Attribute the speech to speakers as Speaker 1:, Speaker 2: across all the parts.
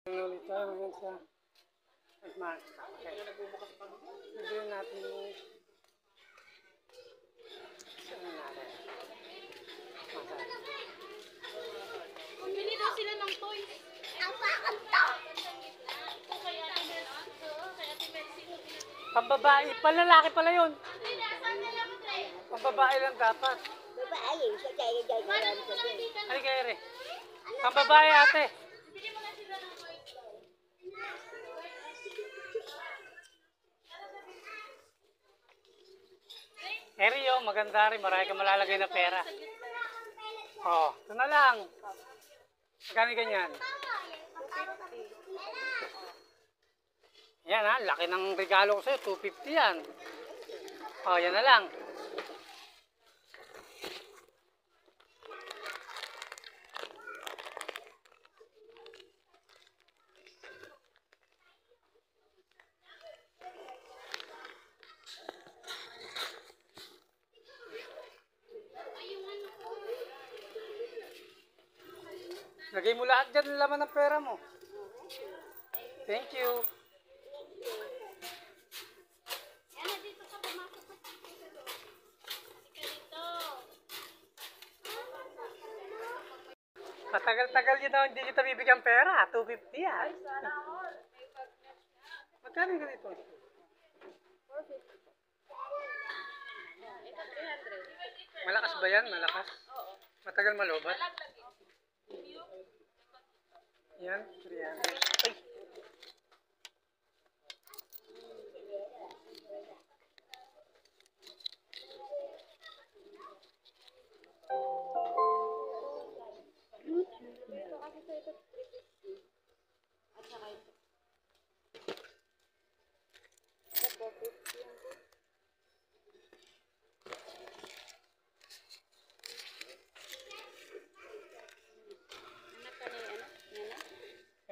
Speaker 1: Ulit tayo ngayon sa Magmasa. Okay. Bigyan natin yung saan natin. Masaya.
Speaker 2: Bumili daw sila ng toys. Ang bakang to!
Speaker 1: Pambabae, palalaki pala yun. Pambabae lang dapat.
Speaker 2: Babae, sa kaya dyan lang sabi.
Speaker 1: Ay, kaya rin. Pambabae ate. Erio, maganda rin. Marami kang malalagay na pera. Oh, ito na lang. Magkano ganyan? Yan ha, laki ng regalo ko sa'yo. 250 yan. Oh, yan na lang. Lagay mo lahat dyan, laman ng pera mo. Thank you. Matagal-tagal yun na hindi kita bibigyan pera. 250 yan. Magkano yung ganito? 450. Malakas ba yan? Malakas? Matagal malobat? Yan, 300. Ay!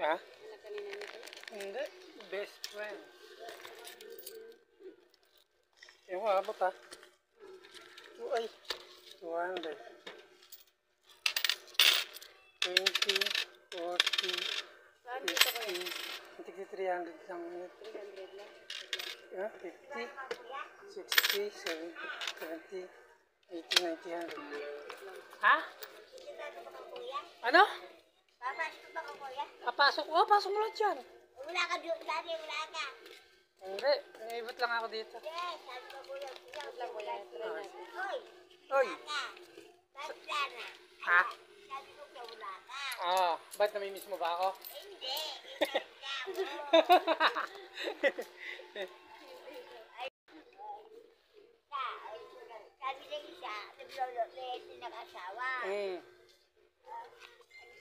Speaker 1: Ha? Hindi. Best friend. Yung abot ha. Ay. 200. 20, 40, 50. 300 lang. 300 lang. 50, 60, 70, 80, 90, 100. Ha? Ano?
Speaker 2: Papasok ba ka, kuya?
Speaker 1: Papasok? Oh, pasok mo lang dyan.
Speaker 2: Wala ka doon, dati wala ka.
Speaker 1: Hindi, naibot lang ako dito.
Speaker 2: Yes, sabi ko kuya, wala. Hoy!
Speaker 1: Oy!
Speaker 2: Sabi sana.
Speaker 1: Ha?
Speaker 2: Sabi ko kuya, wala ka.
Speaker 1: Ah, ba't namimiss mo ba ako?
Speaker 2: Hindi. Sabi na isa, naglolo na yung pinag-asawa.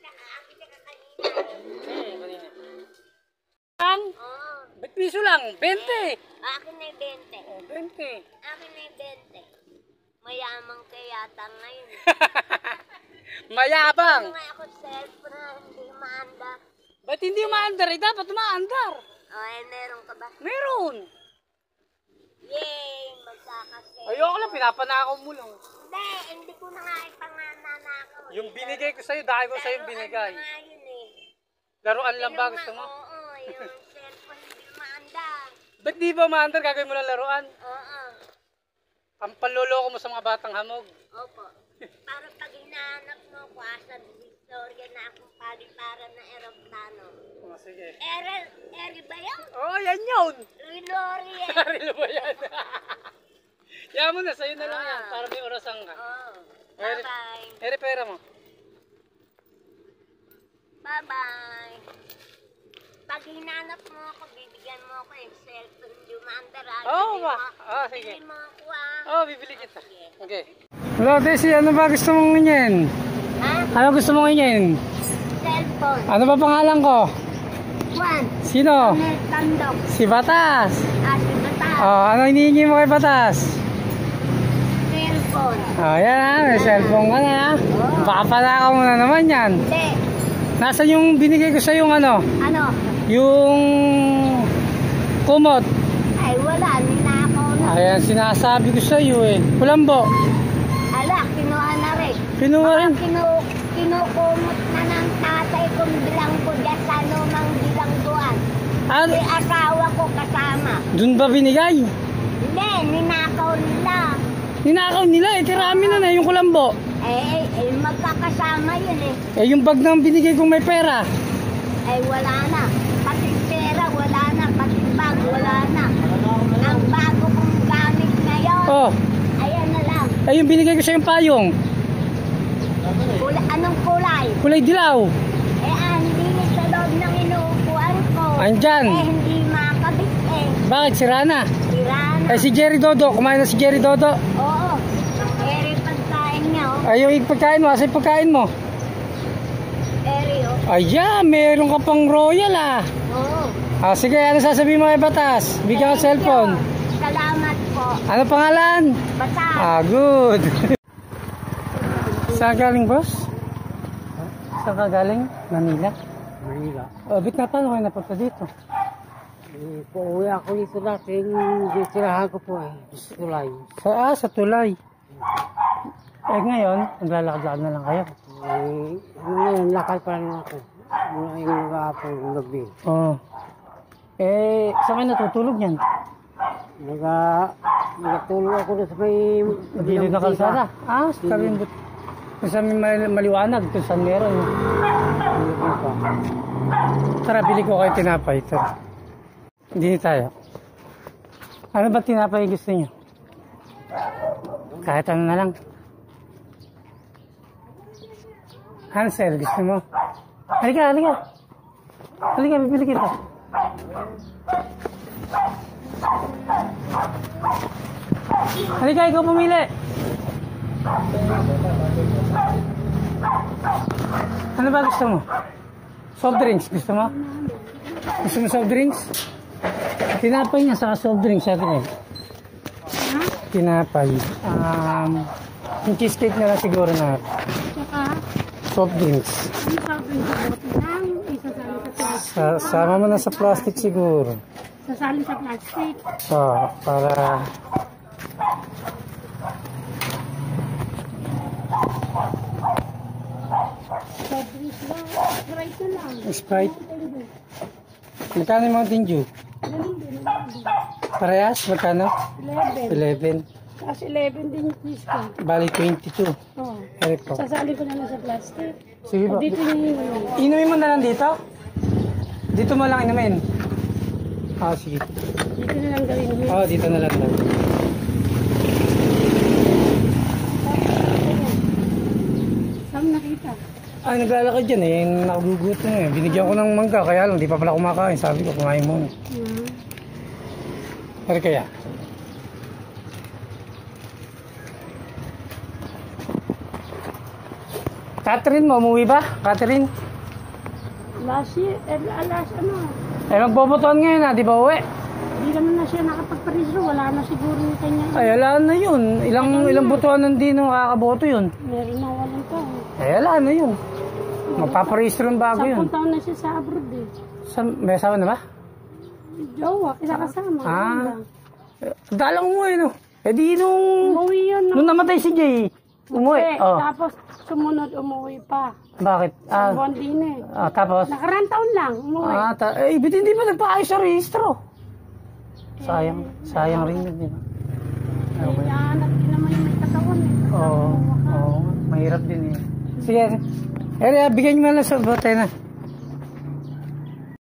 Speaker 2: Nakakakit ka kanina.
Speaker 1: Kanina. Ang?
Speaker 2: Oo.
Speaker 1: Ba't piso lang? 20!
Speaker 2: Akin na yung 20.
Speaker 1: Oh, 20.
Speaker 2: Akin na yung 20. Mayamang kaya yata ngayon.
Speaker 1: Mayabang!
Speaker 2: Ano nga ako cellphone na hindi maanda.
Speaker 1: Ba't hindi umaandar? Eh, dapat umaandar.
Speaker 2: Meron ka ba?
Speaker 1: Meron.
Speaker 2: Yay! Magkakasell.
Speaker 1: Ayoko lang, pinapanakaw mo lang.
Speaker 2: Hindi ko na nga ipangananakaw.
Speaker 1: Yung binigay ko sa'yo, dahil ko sa'yo binigay.
Speaker 2: Ano nga yun eh.
Speaker 1: Laruan lang ba gusto mo?
Speaker 2: Oo, yung cellphone hindi maanda.
Speaker 1: Ba't di ba umaandar? Gagawin mo lang laruan.
Speaker 2: Oo.
Speaker 1: Ang panloloko mo sa mga batang hamog.
Speaker 2: Opo. Para pag hinahanap mo ko, asa Victoria na akong paliparan na aeroplano.
Speaker 1: Oh, sige.
Speaker 2: Eri ba yun?
Speaker 1: Oh, yan yun!
Speaker 2: Lori eh.
Speaker 1: Karilo ba yan? Yan mo na, sa'yo na lang yan. Para may orasan ka.
Speaker 2: Oo. Bye-bye.
Speaker 1: Ere, pera mo.
Speaker 2: Bye-bye. Pag hinanap mo ako, bibigyan mo ako yung cellphone. Hindi maandar.
Speaker 1: Oo ba? Oo, sige.
Speaker 2: Bibili mo ako ah.
Speaker 1: Oo, bibili kita. Okay. Hello, Desi. Ano ba gusto mong ingin?
Speaker 2: Ha?
Speaker 1: Ano gusto mong ingin?
Speaker 2: Cellphone.
Speaker 1: Ano ba pangalan ko?
Speaker 2: Juan.
Speaker 1: Sino?
Speaker 2: Tandok.
Speaker 1: Si Batas.
Speaker 2: Si Bata.
Speaker 1: Oh, ano hinihingi mo kay Batas?
Speaker 2: Cellphone.
Speaker 1: Oh, yan ha. May cellphone ka na ha. Baka panakaw mo na naman yan.
Speaker 2: Hindi.
Speaker 1: Nasaan yung binigay ko sa yung ano?
Speaker 2: Ano?
Speaker 1: Yung kumot.
Speaker 2: Ay, wala. Ninakaw na.
Speaker 1: Ayan, sinasabi ko sa iyo eh. Kulambo.
Speaker 2: Ala, kinuha na rin.
Speaker 1: Kinuha rin.
Speaker 2: Kinukumot na ng tatay kong bilanggo dyan sa lumang May asawa ko kasama.
Speaker 1: Doon ba binigay?
Speaker 2: Hindi, ninakaw nila.
Speaker 1: Ninakaw nila, tirami na yung kulambo.
Speaker 2: Magkakasama yun eh.
Speaker 1: Eh, yung bag na binigay kong may pera.
Speaker 2: Wala na. Pati pera, wala na. Pati bag, wala na. Ang bago kong gamit ngayon,
Speaker 1: Oh,
Speaker 2: ayan na lang.
Speaker 1: eh, yung binigay ko sa yung payong.
Speaker 2: Anong kulay?
Speaker 1: Kulay dilaw.
Speaker 2: Hindi sa loob ng inuupuan ko.
Speaker 1: Andyan.
Speaker 2: Hindi makabit eh.
Speaker 1: Bakit? Sira na.
Speaker 2: Sira na.
Speaker 1: Eh, si Jerry Dodo. Kumain na si Jerry Dodo.
Speaker 2: Oo. Eri pagkain niya oh.
Speaker 1: Ay, yung pagkain mo. Asa yung pagkain mo?
Speaker 2: Eri oh.
Speaker 1: Ayan, meron ka pang royal ah.
Speaker 2: Oo.
Speaker 1: Sige, ano sasabihin mo kay Batas? Bigyan ko cellphone.
Speaker 2: Salamat po.
Speaker 1: Ano pangalan?
Speaker 2: Batas.
Speaker 1: Good. Saan galing, boss? Saan ka galing? Manila?
Speaker 3: Manila.
Speaker 1: Bit na paano kayo napunta dito?
Speaker 3: Pauwi ako dito dati, tirahan ko po sa tulay.
Speaker 1: Sa Tulay. Eh ngayon, naglalakad-lakad na lang kayo.
Speaker 3: Ngayon, lakal pa rin ako. Mula yung hapon, gabi.
Speaker 1: Oo. Eh, saan kayo natutulog yan?
Speaker 3: Nagatulog ako doon sa may...
Speaker 1: Gilid na kalsada? Sa kalimbot. Kung saan may maliwanag, kung saan meron. Tara, bili ko kayo tinapay. Tara. Hindi tayo. Ano ba tinapay gusto niyo? Kahit ano na lang. Hansel, gusto mo? Halika, halika. Halika, bibili kita. Halika, ikaw pumili. Ano ba gusto mo? Soft drinks, gusto mo? Gusto mo soft drinks? Tinapay niya saka soft drinks sa akin eh. Tinapay. Yung cheesecake na lang siguro na. Soft drinks. Sama mo na sa plastic siguro.
Speaker 2: Sasali sa plastic.
Speaker 1: Para...
Speaker 2: Sprite lang.
Speaker 1: Sprite. Magkano yung Mountain Dew? Parehas? Magkano? 11.
Speaker 2: Kasi 11 din yung cheesecake.
Speaker 1: Bali 22.
Speaker 2: Oo.
Speaker 1: Ay po.
Speaker 2: Sasali ko na lang sa plastic.
Speaker 1: Sige po.
Speaker 2: Dito yung inumin.
Speaker 1: Inumin mo na lang dito? Dito mo lang inumin? Sige.
Speaker 2: Dito na lang gawin mo.
Speaker 1: Dito na lang daw.
Speaker 2: Saan nakita?
Speaker 1: Naglalakad dyan eh. Nakagugut na eh. Binigyan ko ng mangga. Kaya lang, di pa pala kumakain. Sabi ko, kumain mo. Pero kaya? Catherine mo, umuwi ba? Catherine?
Speaker 2: Last ano?
Speaker 1: Magbobotohan ngayon di ba uwi?
Speaker 2: Hindi naman na siya nakapagparehistro. Wala na siguro yung kanya.
Speaker 1: Wala na yun. Ilang botohan hindi nung kakaboto yun.
Speaker 2: Meron na walang taon.
Speaker 1: Wala na yun. Magpaparehistro ng bago yun.
Speaker 2: 10 taon na siya sa abroad eh.
Speaker 1: May asawa na ba?
Speaker 2: Jowa, kasama.
Speaker 1: Dalang umuwi no. Di nung...
Speaker 2: Umuwi yun.
Speaker 1: Nung namatay si Jay. Umuwi.
Speaker 2: Tapos sumunod umuwi pa.
Speaker 1: Bakit?
Speaker 2: Sa buwan din eh.
Speaker 1: Tapos?
Speaker 2: Nakaraan taon lang umuwi.
Speaker 1: Ba't hindi pa nagpaayos sa rehistro? Sayang rin yun.
Speaker 2: Anak din naman yung may katawan eh.
Speaker 1: Oo. Mahirap din eh. Sige. Bigyan nyo mo lang sa botay na.